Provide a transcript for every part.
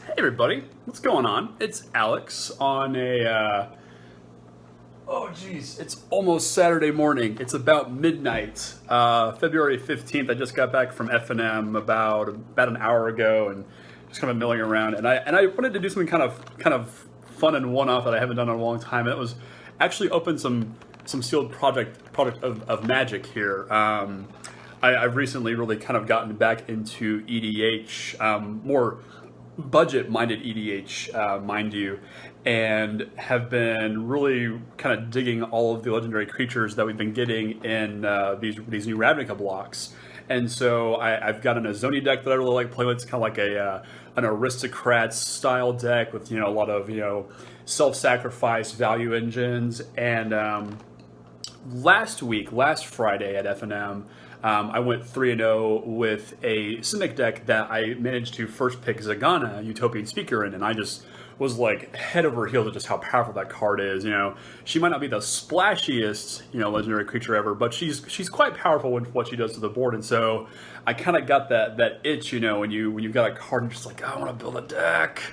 Hey everybody, what's going on? It's Alex on oh geez, it's almost Saturday morning. It's about midnight, February 15th. I just got back from F&M about an hour ago and just kind of milling around. And I wanted to do something kind of fun and one-off that I haven't done in a long time. And it was actually open some sealed product of magic here. I've recently really kind of gotten back into EDH, more budget-minded EDH, mind you, and have been really kind of digging all of the legendary creatures that we've been getting in these new Ravnica blocks. And so I've got an Azoni deck that I really like playing with. It's kind of like an aristocrat style deck with a lot of self-sacrifice value engines. And last Friday at F&M, I went 3-0 with a Simic deck that I managed to first pick Zegana, Utopian Speaker in, and I just was like head over heels at just how powerful that card is. She might not be the splashiest, legendary creature ever, but she's quite powerful with what she does to the board. And so I kind of got that itch, when you've got a card and just like, I want to build a deck.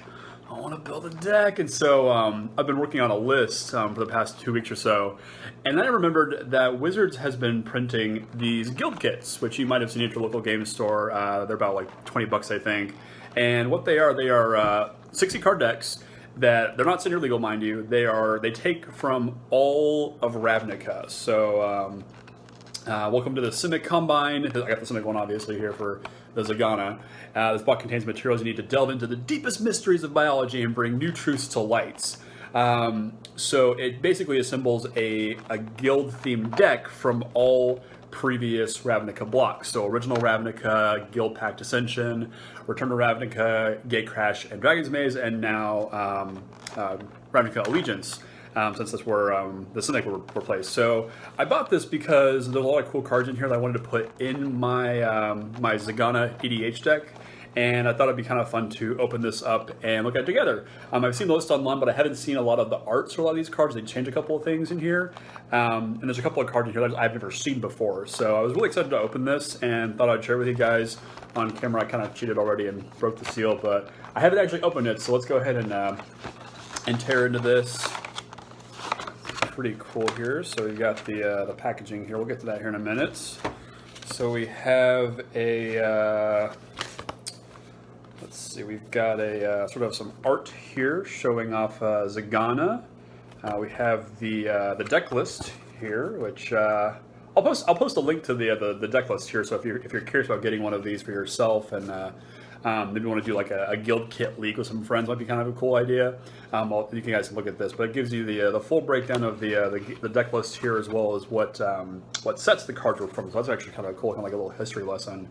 And so I've been working on a list for the past 2 weeks or so, and then I remembered that Wizards has been printing these guild kits, which you might have seen at your local game store. They're about like $20, I think. And what they are 60 card decks that they're not standard legal, mind you. They take from all of Ravnica. So welcome to the Simic Combine. I got the Simic one obviously here for the Zegana. This book contains materials you need to delve into the deepest mysteries of biology and bring new truths to light. So it basically assembles a guild-themed deck from all previous Ravnica blocks. So original Ravnica, Guild Pact Ascension, Return to Ravnica, Gatecrash, and Dragon's Maze, and now Ravnica Allegiance. Since that's where the Simic were placed. So I bought this because there's a lot of cool cards in here that I wanted to put in my my Zegana EDH deck, and I thought it'd be kind of fun to open this up and look at it together. I've seen the list online, but I haven't seen a lot of the arts for a lot of these cards. They changed a couple of things in here, and there's a couple of cards in here that I've never seen before. So I was really excited to open this and thought I'd share with you guys on camera. I kind of cheated already and broke the seal, but I haven't actually opened it, so let's go ahead and tear into this. Pretty cool here. So we got the packaging here. We'll get to that here in a minute. So we have a let's see. We've got a sort of some art here showing off Zegana. We have the deck list here, which I'll post a link to the deck list here. So if you're curious about getting one of these for yourself and maybe you want to do like a guild kit league with some friends, might be kind of a cool idea. You guys can look at this, but it gives you the full breakdown of the deck list here, as well as what sets the cards were from. So that's actually kind of cool, kind of like a little history lesson.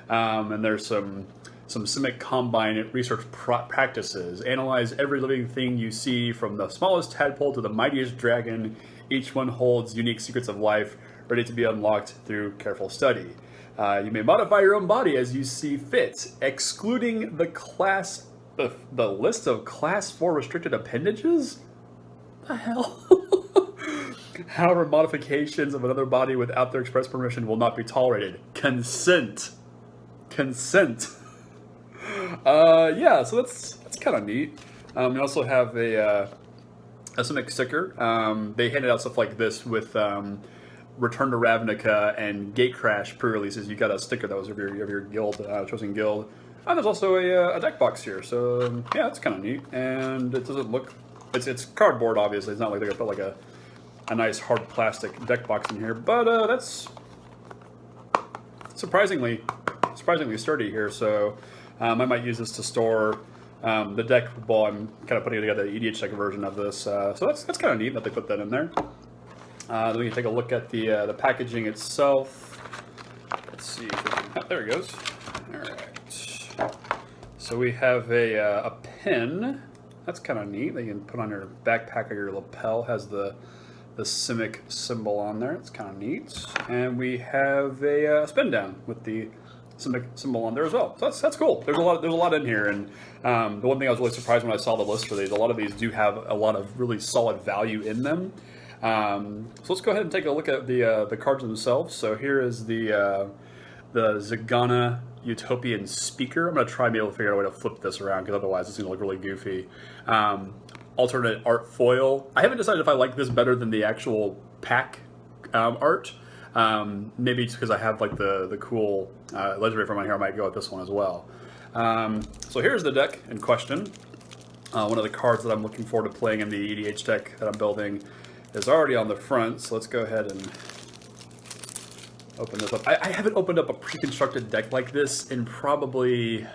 And there's some Simic Combine research practices. Analyze every living thing you see, from the smallest tadpole to the mightiest dragon. Each one holds unique secrets of life, ready to be unlocked through careful study. You may modify your own body as you see fit, excluding the list of Class 4 restricted appendages? The hell? However, modifications of another body without their express permission will not be tolerated. Consent. Yeah, so that's kind of neat. We also have a Simic sticker. They handed out stuff like this with Return to Ravnica and Gatecrash pre-releases. You got a sticker that was of your guild, chosen guild. And there's also a deck box here, so yeah, that's kind of neat. And it doesn't look, it's cardboard obviously. It's not like they're gonna put like a nice hard plastic deck box in here, but that's surprisingly sturdy here. So I might use this to store the deck while I'm kind of putting together the EDH deck version of this. So that's kind of neat that they put that in there. Then we can take a look at the packaging itself. Let's see. There it goes. All right. So we have a pin. That's kind of neat. That you can put on your backpack or your lapel. Has the Simic symbol on there. It's kind of neat. And we have a spin down with the Simic symbol on there as well. So that's cool. There's a lot in here. And the one thing I was really surprised when I saw the list for these, a lot of these do have a lot of really solid value in them. So let's go ahead and take a look at the cards themselves. So here is the Zegana Utopian Speaker. I'm going to try and be able to figure out a way to flip this around, because otherwise it's going to look really goofy. Alternate art foil. I haven't decided if I like this better than the actual pack art. Maybe it's because I have like the cool legendary from on here. I might go with this one as well. So here's the deck in question. One of the cards that I'm looking forward to playing in the EDH deck that I'm building is already on the front. So let's go ahead and open this up. I haven't opened up a pre-constructed deck like this in probably...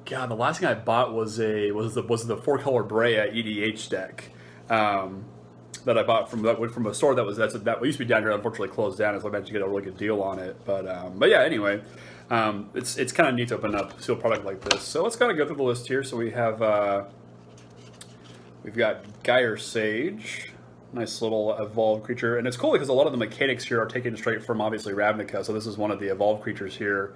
God, the last thing I bought was the 4-color Brea EDH deck that I bought from a store that used to be down here. Unfortunately, closed down, so I managed to get a really good deal on it. But yeah, anyway, it's kind of neat to open up a sealed product like this. So let's kind of go through the list here. So we've got Gyre Sage, nice little evolved creature, and it's cool because a lot of the mechanics here are taken straight from obviously Ravnica. So this is one of the evolved creatures here.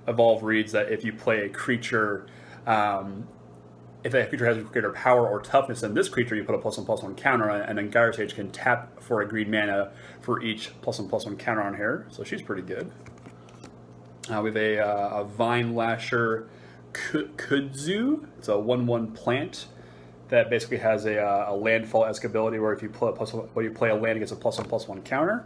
Evolve reads that if you play a creature, if that creature has greater power or toughness than this creature, you put a +1/+1 counter on it, and then Gyre Sage can tap for a green mana for each +1/+1 counter on here. So she's pretty good. We have a Vine Lasher Kudzu. It's a 1/1 plant that basically has a landfall-esque ability where if you play a land, it gets a +1/+1 counter.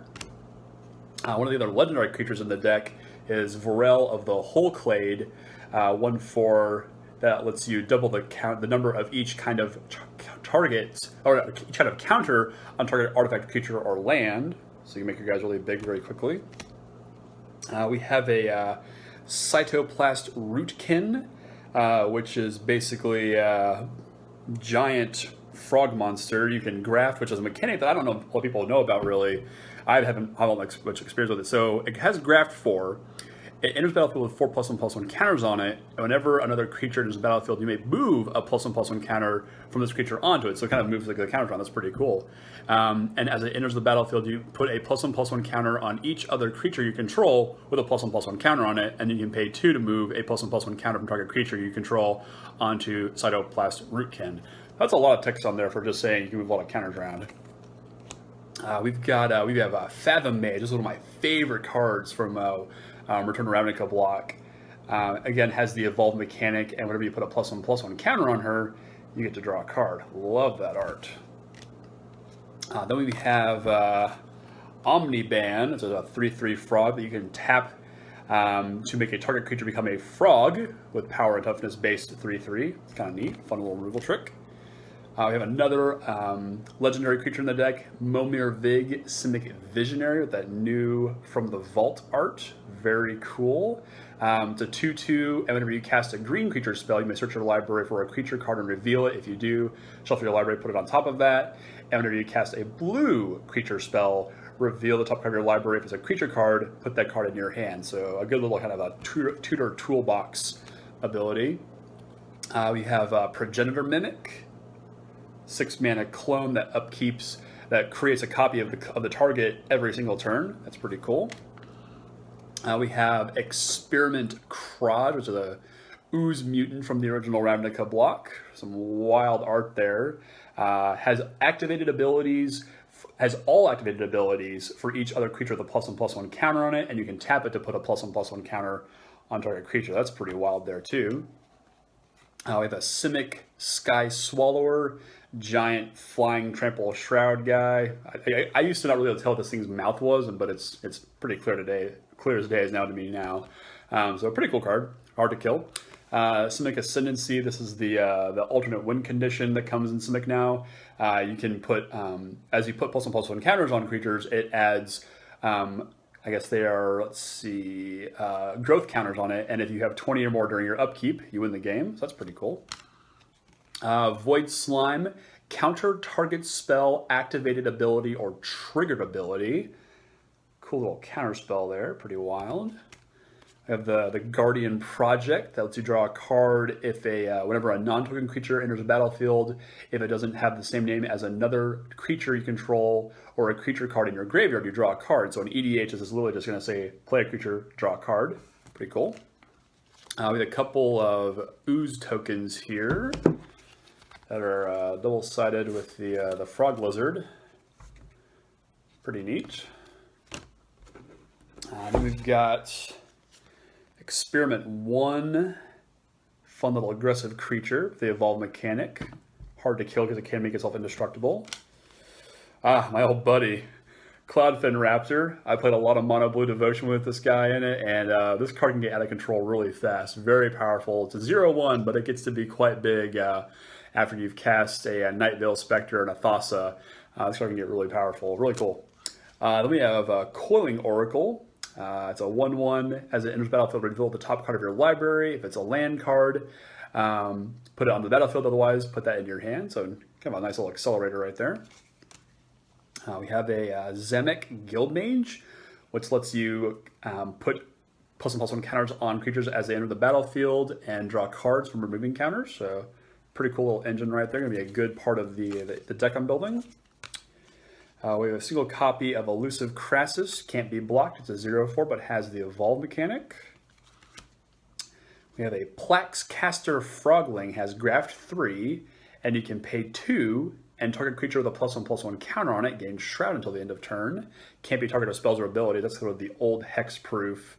One of the other legendary creatures in the deck is Vorel of the Holclade, 1/4 that lets you double the number of each kind of targets, or each kind of counter on target artifact, creature, or land. So you can make your guys really big very quickly. We have a Cytoplast Rootkin, which is basically a giant frog monster you can graft, which is a mechanic that I don't know what people know about really. I haven't much experience with it. So it has graft 4. It enters the battlefield with 4 +1/+1 counters on it. And whenever another creature enters the battlefield, you may move a +1/+1 counter from this creature onto it. So it kind of moves like the counter around. That's pretty cool. And as it enters the battlefield, you put a +1/+1 counter on each other creature you control with a +1/+1 counter on it, and then you can pay 2 to move a +1/+1 counter from target creature you control onto Cytoplast Rootkin. That's a lot of text on there for just saying you can move a lot of counters around. We have Fathom Mage. This is one of my favorite cards from Return to Ravnica block. Again, has the evolved mechanic, and whenever you put a +1/+1 counter on her, you get to draw a card. Love that art. Then we have Omniban. It's a 3/3 frog that you can tap to make a target creature become a frog with power and toughness based 3/3. It's kind of neat, fun little removal trick. We have another legendary creature in the deck, Momir Vig, Simic Visionary, with that new From the Vault art. Very cool. It's a 2/2, and whenever you cast a green creature spell, you may search your library for a creature card and reveal it. If you do, shuffle your library, put it on top of that. And whenever you cast a blue creature spell, reveal the top card of your library. If it's a creature card, put that card in your hand. So a good little kind of a tutor toolbox ability. We have Progenitor Mimic. 6-mana clone that creates a copy of the target every single turn. That's pretty cool. We have Experiment Crod, which is a ooze mutant from the original Ravnica block. Some wild art there. Has all activated abilities for each other creature with a +1/+1 counter on it, and you can tap it to put a +1/+1 counter on target creature. That's pretty wild there too. We have a Simic Sky Swallower, giant flying trample shroud guy. I used to not really be able to tell what this thing's mouth was, but it's pretty clear as day is now to me now. So a pretty cool card, hard to kill. Simic Ascendancy. This is the alternate win condition that comes in Simic now. You can put as you put +1/+1 counters on creatures, it adds. I guess they are, growth counters on it, and if you have 20 or more during your upkeep, you win the game, so that's pretty cool. Void Slime, counter target spell, activated ability, or triggered ability. Cool little counter spell there, pretty wild. We have the Guardian Project that lets you draw a card if whenever a non-token creature enters a battlefield, if it doesn't have the same name as another creature you control or a creature card in your graveyard, you draw a card. So in EDH, this is literally just going to say, play a creature, draw a card. Pretty cool. We have a couple of ooze tokens here that are double-sided with the Frog Lizard. Pretty neat. Then we've got Experiment 1, fun little aggressive creature, the evolved mechanic. Hard to kill because it can make itself indestructible. My old buddy, Cloudfin Raptor. I played a lot of mono blue devotion with this guy in it, and this card can get out of control really fast. Very powerful. It's a 0/1, but it gets to be quite big after you've cast a Night Veil Spectre and a Thassa. This card can get really powerful. Really cool. Then we have Coiling Oracle. It's a 1/1. As it enters the battlefield, reveal the top card of your library. If it's a land card, put it on the battlefield. Otherwise, put that in your hand. So kind of a nice little accelerator right there. We have a Simic Guild Mage, which lets you put +1/+1 counters on creatures as they enter the battlefield and draw cards from removing counters. So pretty cool little engine right there. Going to be a good part of the deck I'm building. We have a single copy of Elusive Crassus. Can't be blocked. It's a 0/4, but has the evolve mechanic. We have a Plax Caster Frogling. Has Graft 3, and you can pay 2, and target creature with a +1/+1 counter on it gains Shroud until the end of turn. Can't be targeted with spells or abilities. That's sort of the old hexproof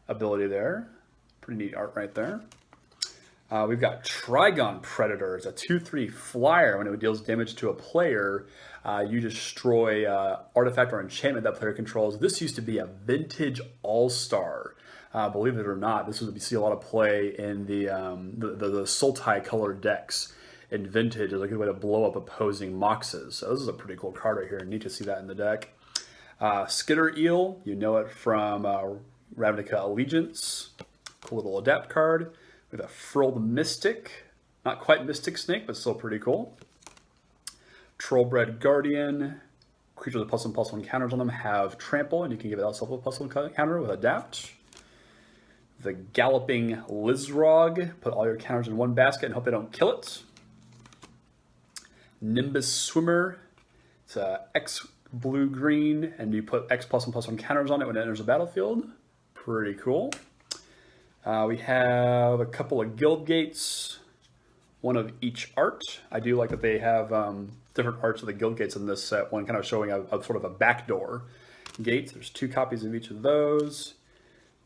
ability there. Pretty neat art right there. We've got Trigon Predator. It's a 2/3 flyer. When it deals damage to a player, you destroy artifact or enchantment that player controls. This used to be a vintage all-star. Believe it or not, this was you see a lot of play in the Sultai colored decks in vintage. It's a good way to blow up opposing Moxes. So this is a pretty cool card right here. Neat to see that in the deck. Skitter Eel, you know it from Ravnica Allegiance. Cool little adapt card. We have a Frilled Mystic. Not quite Mystic Snake, but still pretty cool. Trollbred Guardian. Creatures with +1/+1 counters on them have Trample, and you can give it yourself a +1 counter with Adapt. The Galloping Lizrog. Put all your counters in one basket and hope they don't kill it. Nimbus Swimmer. It's a X blue-green, and you put X +1/+1 counters on it when it enters the battlefield. Pretty cool. We have a couple of Guild Gates, one of each art. I do like that they have different arts of the Guild Gates in this set, one kind of showing a sort of a backdoor gate. There's 2 copies of each of those.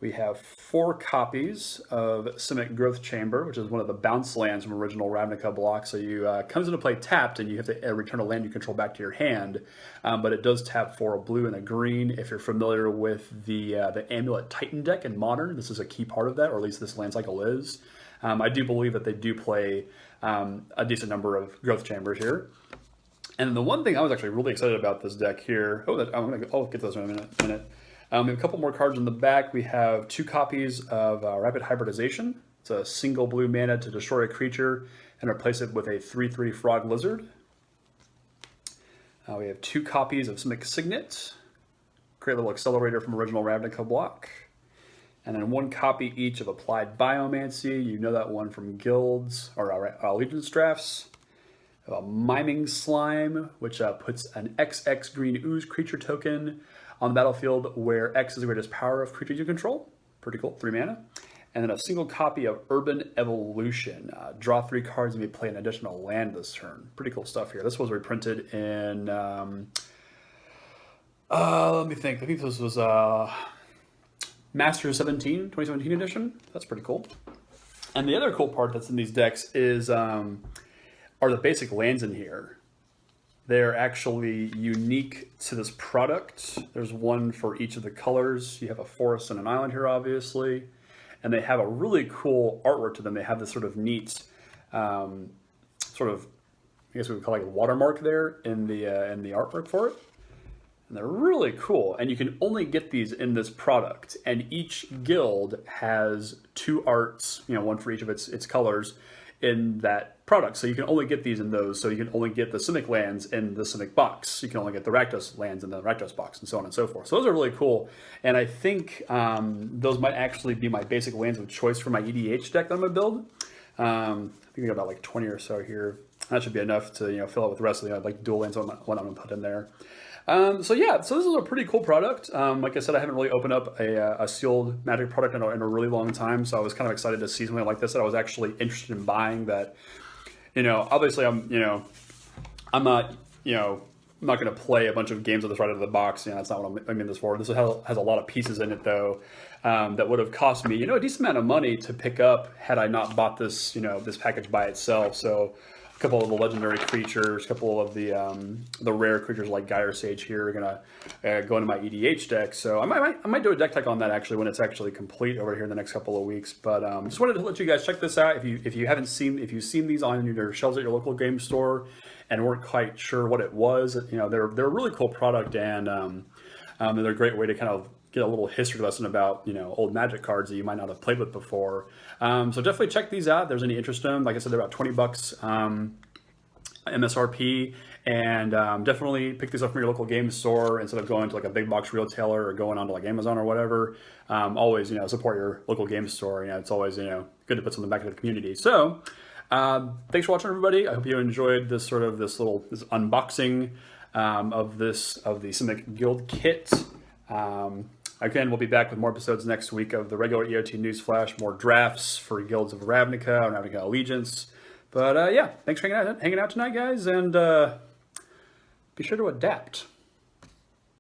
We have 4 copies of Simic Growth Chamber, which is one of the bounce lands from original Ravnica blocks. So you comes into play tapped, and you have to return a land you control back to your hand. But it does tap for a blue and a green. If you're familiar with the Amulet Titan deck in Modern, this is a key part of that, or at least this land cycle is. I do believe that they do play a decent number of Growth Chambers here. And the one thing I was actually really excited about this deck here. I'll get those in a minute. We have a couple more cards in the back. We have 2 copies of Rapid Hybridization. It's a single blue mana to destroy a creature and replace it with a 3/3 Frog Lizard. We have 2 copies of Simic Signet. Create a little accelerator from original Ravnica block. And then 1 copy each of Applied Biomancy. You know that one from Guilds or Allegiance drafts. A Miming Slime, which puts an XX green ooze creature token on the battlefield where X is the greatest power of creatures you control. Pretty cool, 3 mana. And then a single copy of Urban Evolution. Draw 3 cards and you play an additional land this turn. Pretty cool stuff here. This was reprinted in, let me think. I think this was Masters 2017 edition. That's pretty cool. And the other cool part that's in these decks is are the basic lands in here. They're actually unique to this product. There's one for each of the colors. You have a forest and an island here, obviously. And they have a really cool artwork to them. They have this sort of neat, I guess we would call it a watermark there in the artwork for it. And they're really cool. And you can only get these in this product. And each guild has 2 arts, one for each of its colors in that product. So you can only get these in those. So you can only get the Simic lands in the Simic box. You can only get the Rakdos lands in the Rakdos box, and so on and so forth. So those are really cool. And I think those might actually be my basic lands of choice for my EDH deck that I'm going to build. I think we got about like 20 or so here. That should be enough to fill out with the rest of the like dual lands on what I'm going to put in there. So this is a pretty cool product. Like I said, I haven't really opened up a sealed Magic product in a really long time, so I was kind of excited to see something like this that I was actually interested in buying. That, obviously I'm not, not going to play a bunch of games with this right out of the box. You know, that's not what I'm in this for. This has a lot of pieces in it, though, that would have cost me, a decent amount of money to pick up had I not bought this, this package by itself. So a couple of the legendary creatures, a couple of the rare creatures like Gyre Sage here are gonna go into my EDH deck. So I might do a deck tech on that actually when it's actually complete over here in the next couple of weeks. But just wanted to let you guys check this out. If you've seen these on your shelves at your local game store and weren't quite sure what it was, they're a really cool product, and they're a great way to kind of get a little history lesson about old Magic cards that you might not have played with before. So definitely check these out if there's any interest in them. Like I said, they're about $20 MSRP, and definitely pick these up from your local game store instead of going to like a big box retailer or going onto like Amazon or whatever. Always support your local game store. It's always good to put something back into the community. So thanks for watching, everybody. I hope you enjoyed this unboxing of the Simic Guild Kit. Again, we'll be back with more episodes next week of the regular EOT News Flash, more drafts for Guilds of Ravnica and Ravnica Allegiance. But yeah, thanks for hanging out tonight, guys, and be sure to adapt.